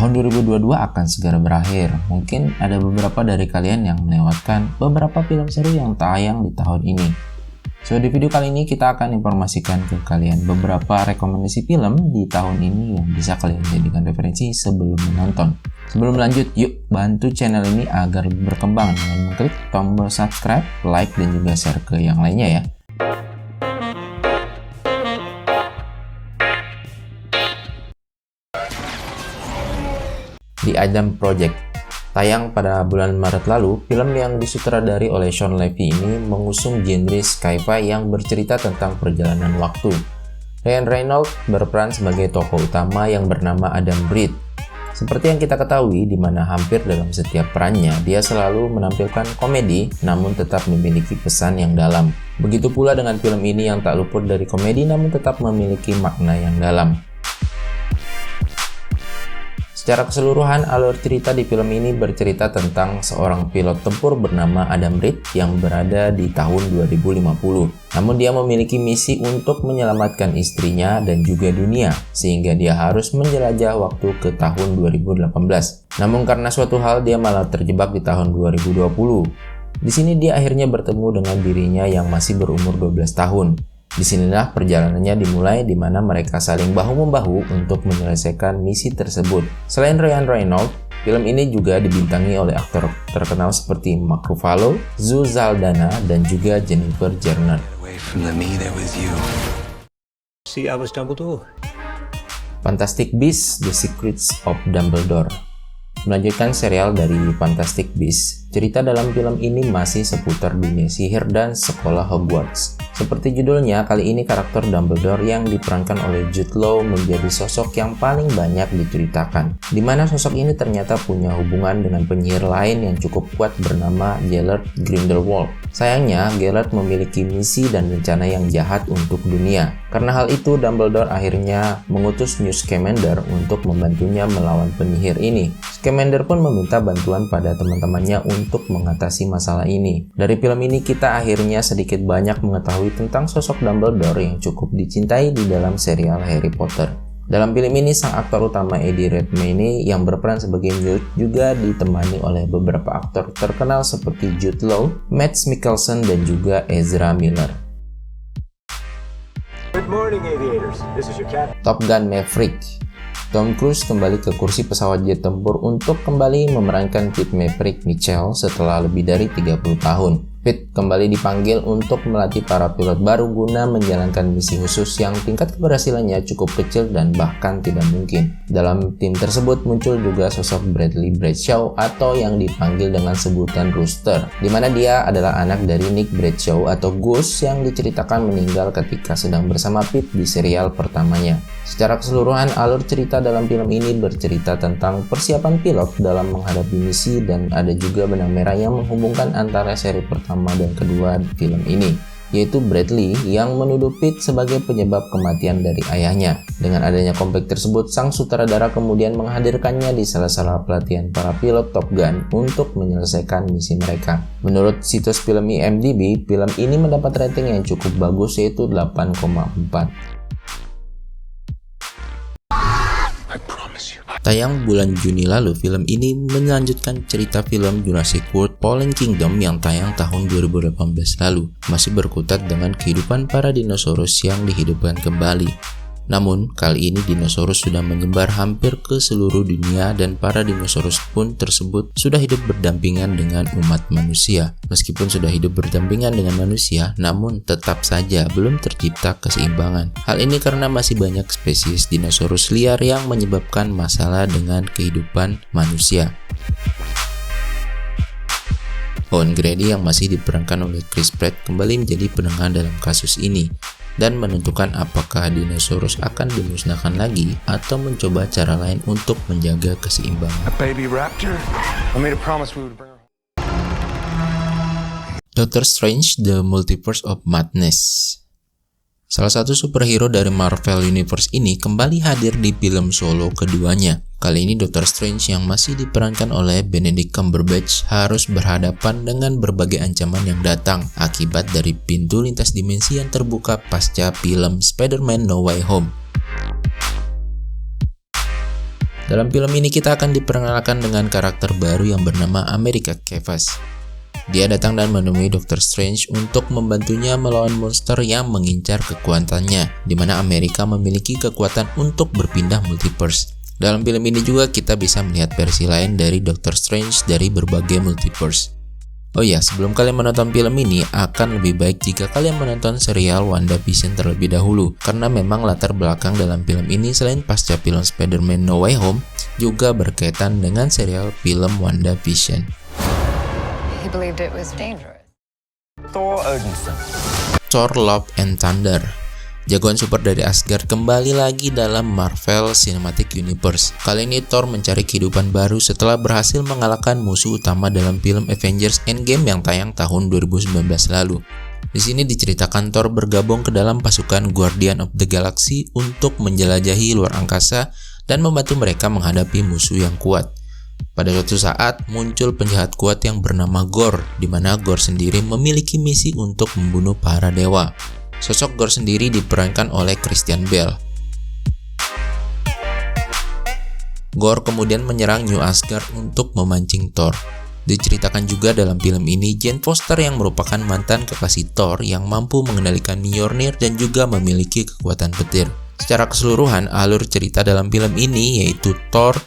Tahun 2022 akan segera berakhir. Mungkin ada beberapa dari kalian yang melewatkan beberapa film seru yang tayang di tahun ini. So, di video kali ini kita akan informasikan ke kalian beberapa rekomendasi film di tahun ini yang bisa kalian jadikan referensi sebelum menonton. Sebelum lanjut, yuk bantu channel ini agar berkembang dengan mengklik tombol subscribe, like, dan juga share ke yang lainnya ya. The Adam Project. Tayang pada bulan Maret lalu, film yang disutradari oleh Shawn Levy ini mengusung genre sci-fi yang bercerita tentang perjalanan waktu. Ryan Reynolds berperan sebagai tokoh utama yang bernama Adam Reed. Seperti yang kita ketahui, di mana hampir dalam setiap perannya, dia selalu menampilkan komedi, namun tetap memiliki pesan yang dalam. Begitu pula dengan film ini yang tak luput dari komedi, namun tetap memiliki makna yang dalam. Secara keseluruhan, alur cerita di film ini bercerita tentang seorang pilot tempur bernama Adam Reed yang berada di tahun 2050. Namun dia memiliki misi untuk menyelamatkan istrinya dan juga dunia, sehingga dia harus menjelajah waktu ke tahun 2018. Namun karena suatu hal dia malah terjebak di tahun 2020. Di sini dia akhirnya bertemu dengan dirinya yang masih berumur 12 tahun. Disinilah perjalanannya dimulai di mana mereka saling bahu-membahu untuk menyelesaikan misi tersebut. Selain Ryan Reynolds, film ini juga dibintangi oleh aktor terkenal seperti Mark Ruffalo, Zoe Saldana, dan juga Jennifer Garner. Fantastic Beasts: The Secrets of Dumbledore. Melanjutkan serial dari Fantastic Beasts, cerita dalam film ini masih seputar dunia sihir dan sekolah Hogwarts. Seperti judulnya, kali ini karakter Dumbledore yang diperankan oleh Jude Law menjadi sosok yang paling banyak diceritakan, di mana sosok ini ternyata punya hubungan dengan penyihir lain yang cukup kuat bernama Gellert Grindelwald. Sayangnya, Gellert memiliki misi dan rencana yang jahat untuk dunia. Karena hal itu, Dumbledore akhirnya mengutus Newt Scamander untuk membantunya melawan penyihir ini. Scamander pun meminta bantuan pada teman-temannya untuk mengatasi masalah ini. Dari film ini kita akhirnya sedikit banyak mengetahui tentang sosok Dumbledore yang cukup dicintai di dalam serial Harry Potter. Dalam film ini, sang aktor utama Eddie Redmayne yang berperan sebagai Newt juga ditemani oleh beberapa aktor terkenal seperti Jude Law, Mads Mikkelsen, dan juga Ezra Miller. Good morning, aviators. This is your captain. Top Gun Maverick. Tom Cruise kembali ke kursi pesawat jet tempur untuk kembali memerankan Pete Maverick Mitchell setelah lebih dari 30 tahun. Pete kembali dipanggil untuk melatih para pilot baru guna menjalankan misi khusus yang tingkat keberhasilannya cukup kecil dan bahkan tidak mungkin. Dalam tim tersebut muncul juga sosok Bradley Bradshaw atau yang dipanggil dengan sebutan Rooster, di mana dia adalah anak dari Nick Bradshaw atau Goose yang diceritakan meninggal ketika sedang bersama Pete di serial pertamanya. Secara keseluruhan, alur cerita dalam film ini bercerita tentang persiapan pilot dalam menghadapi misi dan ada juga benang merah yang menghubungkan antara seri pertama dan kedua film ini, yaitu Bradley yang menuduh Pete sebagai penyebab kematian dari ayahnya. Dengan adanya konflik tersebut, sang sutradara kemudian menghadirkannya di salah-salah pelatihan para pilot Top Gun untuk menyelesaikan misi mereka. Menurut situs film IMDb, film ini mendapat rating yang cukup bagus yaitu 8,4. Tayang bulan Juni lalu, film ini melanjutkan cerita film Jurassic World Fallen Kingdom yang tayang tahun 2018 lalu, masih berkutat dengan kehidupan para dinosaurus yang dihidupkan kembali. Namun, kali ini dinosaurus sudah menyebar hampir ke seluruh dunia dan para dinosaurus pun tersebut sudah hidup berdampingan dengan umat manusia. Meskipun sudah hidup berdampingan dengan manusia, namun tetap saja belum tercipta keseimbangan. Hal ini karena masih banyak spesies dinosaurus liar yang menyebabkan masalah dengan kehidupan manusia. Owen Grady yang masih diperankan oleh Chris Pratt kembali menjadi penengah dalam kasus ini dan menentukan apakah dinosaurus akan dimusnahkan lagi atau mencoba cara lain untuk menjaga keseimbangan. Doctor Strange: The Multiverse of Madness. Salah satu superhero dari Marvel Universe ini kembali hadir di film solo keduanya. Kali ini Doctor Strange yang masih diperankan oleh Benedict Cumberbatch harus berhadapan dengan berbagai ancaman yang datang akibat dari pintu lintas dimensi yang terbuka pasca film Spider-Man No Way Home. Dalam film ini kita akan diperkenalkan dengan karakter baru yang bernama America Chavez. Dia datang dan menemui Dr. Strange untuk membantunya melawan monster yang mengincar kekuatannya, di mana Amerika memiliki kekuatan untuk berpindah multiverse. Dalam film ini juga kita bisa melihat versi lain dari Dr. Strange dari berbagai multiverse. Oh ya, sebelum kalian menonton film ini, akan lebih baik jika kalian menonton serial WandaVision terlebih dahulu, karena memang latar belakang dalam film ini selain pasca film Spider-Man No Way Home, juga berkaitan dengan serial film WandaVision. He believed it was dangerous. Thor Odinson. Thor Love and Thunder. Jagoan super dari Asgard kembali lagi dalam Marvel Cinematic Universe. Kali ini Thor mencari kehidupan baru setelah berhasil mengalahkan musuh utama dalam film Avengers Endgame yang tayang tahun 2019 lalu. Di sini diceritakan Thor bergabung ke dalam pasukan Guardian of the Galaxy untuk menjelajahi luar angkasa dan membantu mereka menghadapi musuh yang kuat. Pada suatu saat muncul penjahat kuat yang bernama Gorr, di mana Gorr sendiri memiliki misi untuk membunuh para dewa. Sosok Gorr sendiri diperankan oleh Christian Bale. Gorr kemudian menyerang New Asgard untuk memancing Thor. Diceritakan juga dalam film ini Jane Foster yang merupakan mantan kekasih Thor yang mampu mengendalikan Mjolnir dan juga memiliki kekuatan petir. Secara keseluruhan, alur cerita dalam film ini yaitu Thor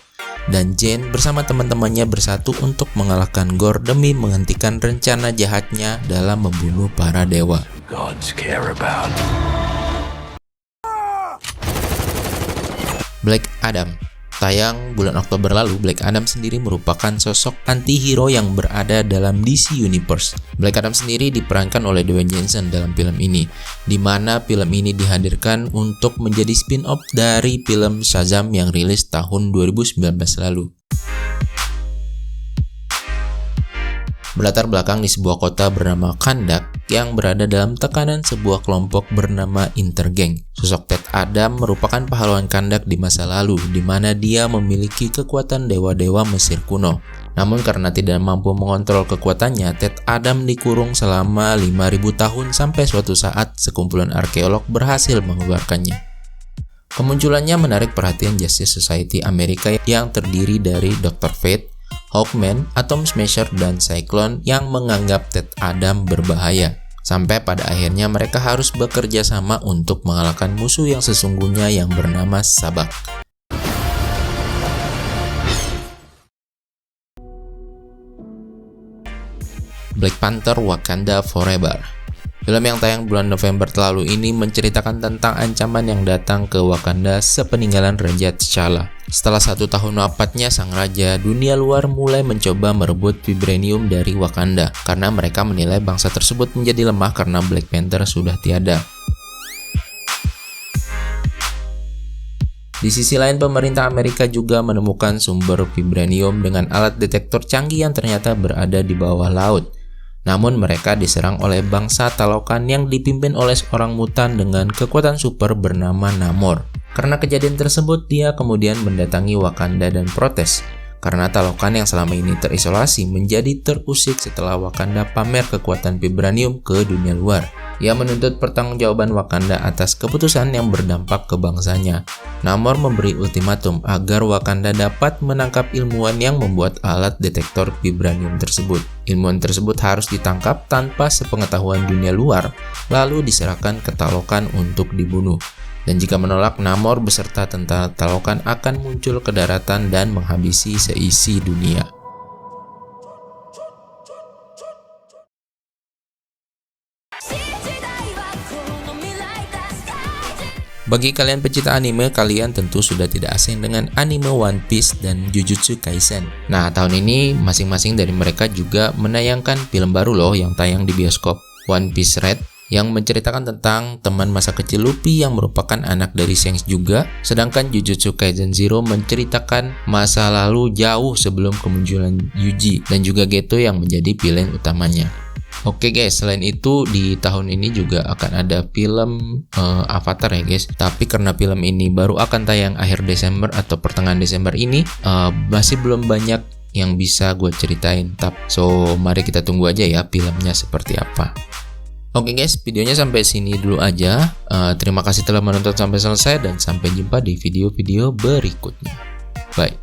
dan Jane bersama teman-temannya bersatu untuk mengalahkan Gorr demi menghentikan rencana jahatnya dalam membunuh para dewa. Gods care about. Black Adam. Tayang bulan Oktober lalu, Black Adam sendiri merupakan sosok anti-hero yang berada dalam DC Universe. Black Adam sendiri diperankan oleh Dwayne Johnson dalam film ini, di mana film ini dihadirkan untuk menjadi spin-off dari film Shazam yang rilis tahun 2019 lalu. Berlatar belakang di sebuah kota bernama Kahndaq yang berada dalam tekanan sebuah kelompok bernama Intergang. Sosok Ted Adam merupakan pahlawan Kahndaq di masa lalu, di mana dia memiliki kekuatan dewa-dewa Mesir kuno. Namun karena tidak mampu mengontrol kekuatannya, Ted Adam dikurung selama 5.000 tahun sampai suatu saat sekumpulan arkeolog berhasil mengeluarkannya. Kemunculannya menarik perhatian Justice Society Amerika yang terdiri dari Dr. Fate, Hawkman, Atom Smasher, dan Cyclone yang menganggap Ted Adam berbahaya. Sampai pada akhirnya mereka harus bekerja sama untuk mengalahkan musuh yang sesungguhnya yang bernama Sabbac. Black Panther Wakanda Forever. Film yang tayang bulan November lalu ini menceritakan tentang ancaman yang datang ke Wakanda sepeninggalan Raja T'Challa. Setelah 1 tahun wafatnya sang raja, dunia luar mulai mencoba merebut vibranium dari Wakanda karena mereka menilai bangsa tersebut menjadi lemah karena Black Panther sudah tiada. Di sisi lain, pemerintah Amerika juga menemukan sumber vibranium dengan alat detektor canggih yang ternyata berada di bawah laut. Namun mereka diserang oleh bangsa Talokan yang dipimpin oleh seorang mutan dengan kekuatan super bernama Namor. Karena kejadian tersebut, dia kemudian mendatangi Wakanda dan protes. Karena Talokan yang selama ini terisolasi menjadi terusik setelah Wakanda pamer kekuatan vibranium ke dunia luar. Ia menuntut pertanggungjawaban Wakanda atas keputusan yang berdampak ke bangsanya. Namor memberi ultimatum agar Wakanda dapat menangkap ilmuwan yang membuat alat detektor vibranium tersebut. Ilmuwan tersebut harus ditangkap tanpa sepengetahuan dunia luar, lalu diserahkan ke Talokan untuk dibunuh. Dan jika menolak, Namor beserta tentara Talokan akan muncul ke daratan dan menghabisi seisi dunia. Bagi kalian pecinta anime, kalian tentu sudah tidak asing dengan anime One Piece dan Jujutsu Kaisen. Nah, tahun ini masing-masing dari mereka juga menayangkan film baru loh yang tayang di bioskop. One Piece Red yang menceritakan tentang teman masa kecil Luffy yang merupakan anak dari Shanks juga, sedangkan Jujutsu Kaisen Zero menceritakan masa lalu jauh sebelum kemunculan Yuji dan juga Geto yang menjadi villain utamanya. Oke guys, selain itu di tahun ini juga akan ada film Avatar ya guys. Tapi karena film ini baru akan tayang akhir Desember atau pertengahan Desember ini, masih belum banyak yang bisa gue ceritain. So mari kita tunggu aja ya filmnya seperti apa. Oke guys, videonya sampai sini dulu aja. Terima kasih telah menonton sampai selesai dan sampai jumpa di video-video berikutnya. Bye.